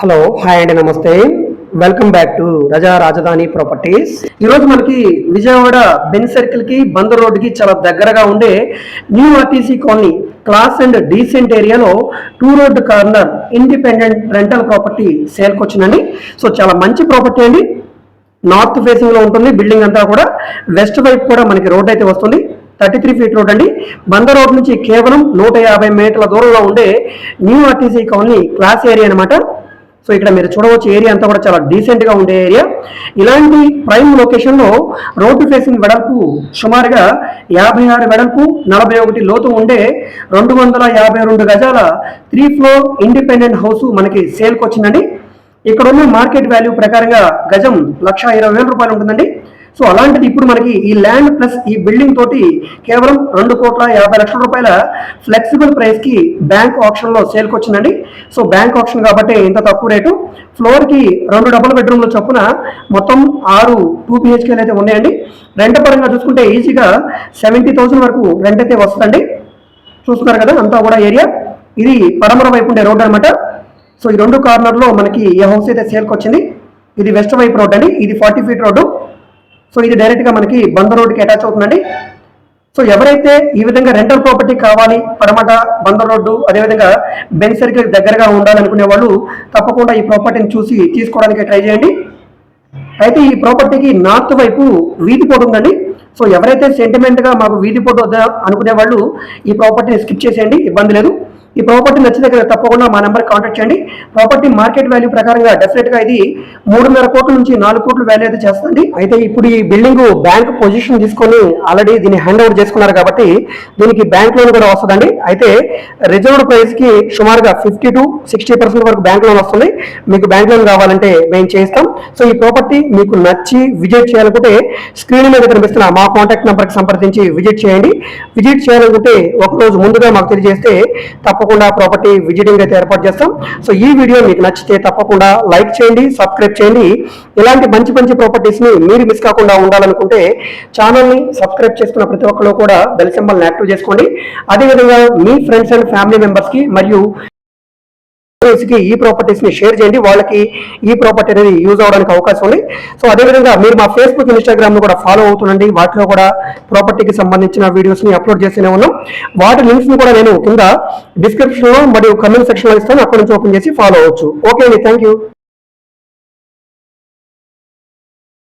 Hello hi అండి, నమస్తే. Welcome back to రజా రాజధాని ప్రాపర్టీస్. ఈరోజు మనకి విజయవాడ బెన్ సర్కిల్ కి బందర్ రోడ్డుకి చాలా దగ్గరగా ఉండే new RTC colony class and decent ఏరియాలో 2 road corner independent rental property సేల్కి వచ్చిందండి. సో చాలా మంచి ప్రాపర్టీ అండి. నార్త్ ఫేసింగ్ లో ఉంటుంది బిల్డింగ్ అంతా కూడా. వెస్ట్ వైపు కూడా మనకి రోడ్ అయితే వస్తుంది. 33 ఫీట్ రోడ్ అండి. బందర్ రోడ్ నుంచి కేవలం 150 మీటర్ల దూరంలో ఉండే new RTC colony class area అనమాట. సో ఇక్కడ మీరు చూడవచ్చు, ఏరియా అంతా కూడా చాలా డీసెంట్ గా ఉండే ఏరియా. ఇలాంటి ప్రైమ్ లొకేషన్ లో రోడ్డు ఫేసింగ్ వెడల్పు సుమారుగా 56 వెడల్పు 41 లోతు ఉండే 252 గజాల 3 ఫ్లోర్ ఇండిపెండెంట్ హౌస్ మనకి సేల్కి వచ్చిందండి. ఇక్కడ ఉన్న మార్కెట్ వాల్యూ ప్రకారంగా గజం 1,20,000 రూపాయలు ఉంటుందండి. సో అలాంటిది ఇప్పుడు మనకి ఈ ల్యాండ్ ప్లస్ ఈ బిల్డింగ్ తోటి కేవలం 2,50,00,000 రూపాయల ఫ్లెక్సిబుల్ ప్రైస్ కి బ్యాంక్ ఆప్షన్ లో సేల్కి వచ్చిందండి. సో బ్యాంక్ ఆప్షన్ కాబట్టి ఇంత తక్కువ రేటు. ఫ్లోర్ కి 2 డబుల్ బెడ్రూమ్ల చొప్పున మొత్తం 6 2 బిహెచ్కేలు అయితే ఉన్నాయండి. రెంట్ పరంగా చూసుకుంటే ఈజీగా 70,000 వరకు రెంట్ అయితే వస్తుందండి. చూస్తున్నారు కదా అంతా కూడా ఏరియా. ఇది పడమర వైపు ఉండే రోడ్ అనమాట. సో ఈ 2 కార్నర్ లో మనకి ఈ హౌస్ అయితే సేల్కి వచ్చింది. ఇది వెస్ట్ వైపు రోడ్ అండి. ఇది 40 ఫీట్ రోడ్డు. సో ఇది డైరెక్ట్ గా మనకి బందర్ రోడ్డుకి అటాచ్ అవుతుందండి. సో ఎవరైతే ఈ విధంగా రెంటల్ ప్రాపర్టీ కావాలి, పడమట బందర్ రోడ్డు అదేవిధంగా బెన్ సర్కిల్ దగ్గరగా ఉండాలనుకునే వాళ్ళు తప్పకుండా ఈ ప్రాపర్టీని చూసి తీసుకోవడానికి ట్రై చేయండి. అయితే ఈ ప్రాపర్టీకి నార్త్ వైపు వీధి పోటు ఉందండి. సో ఎవరైతే సెంటిమెంట్ గా మాకు వీధి పోటు వద్ద అనుకునే వాళ్ళు ఈ ప్రాపర్టీని స్కిప్ చేసేయండి, ఇబ్బంది లేదు. ఈ ప్రాపర్టీ నచ్చిన దగ్గర తప్పకుండా మా నెంబర్ కాంటాక్ట్ చేయండి. ప్రాపర్టీ మార్కెట్ వాల్యూ ప్రకారంగా డెఫినెట్ గా ఇది 3.5 కోట్ల నుంచి 4 కోట్ల వాల్యూ అయితే చేస్తుంది. అయితే ఇప్పుడు ఈ బిల్డింగ్ బ్యాంక్ పొజిషన్ తీసుకొని ఆల్రెడీ దీన్ని హ్యాండ్ ఓవర్ చేసుకున్నారు కాబట్టి దీనికి బ్యాంక్ లోన్ కూడా వస్తుందండి. అయితే రిజర్వ్డ్ ప్రైస్ కి సుమారుగా 50 to 60% వరకు బ్యాంక్ లోన్ వస్తుంది. మీకు బ్యాంక్ లోన్ కావాలంటే మేము చేస్తాం. సో ఈ ప్రాపర్టీ మీకు నచ్చి విజిట్ చేయాలనుకుంటే స్క్రీన్ మీద కనిపిస్తున్న మా కాంటాక్ట్ నెంబర్కి సంప్రదించి విజిట్ చేయండి. విజిట్ చేయాలనుకుంటే ఒక రోజు ముందుగా మాకు తెలియజేస్తే తప్పకుండా ప్రాపర్టీ విజిటింగ్ అయితే ఏర్పాటు చేస్తాం. సో ఈ వీడియో మీకు నచ్చితే తప్పకుండా లైక్ చేయండి, సబ్స్క్రైబ్ చేయండి. ఇలాంటి మంచి మంచి ప్రాపర్టీస్ ని మీరు మిస్ కాకుండా ఉండాలనుకుంటే ఛానల్ ని సబ్స్క్రైబ్ చేసుకున్న ప్రతి ఒక్కరు కూడా బెల్ సింబల్ ని యాక్టివ్ చేసుకోండి. అదేవిధంగా మీ ఫ్రెండ్స్ అండ్ ఫ్యామిలీ మెంబర్స్ కి మరియు ఈ ప్రాపర్టీస్ ని షేర్ చేయండి. వాళ్ళకి ఈ ప్రాపర్టీ అనేది యూజ్ అవడానికి అవకాశం ఉంది. సో అదేవిధంగా మీరు మా ఫేస్బుక్, ఇన్స్టాగ్రామ్ ను కూడా ఫాలో అవుతుండండి. వాటిలో కూడా ప్రాపర్టీకి సంబంధించిన వీడియోస్ ని అప్లోడ్ చేస్తూనే ఉన్నాం. వాటి లింక్స్ ని కూడా నేను కింద డిస్క్రిప్షన్ లో మరియు కమెంట్ సెక్షన్ లో ఇస్తాను. అక్కడ నుంచి ఓపెన్ చేసి ఫాలో అవ్వచ్చు. ఓకే అండి, థ్యాంక్ యూ.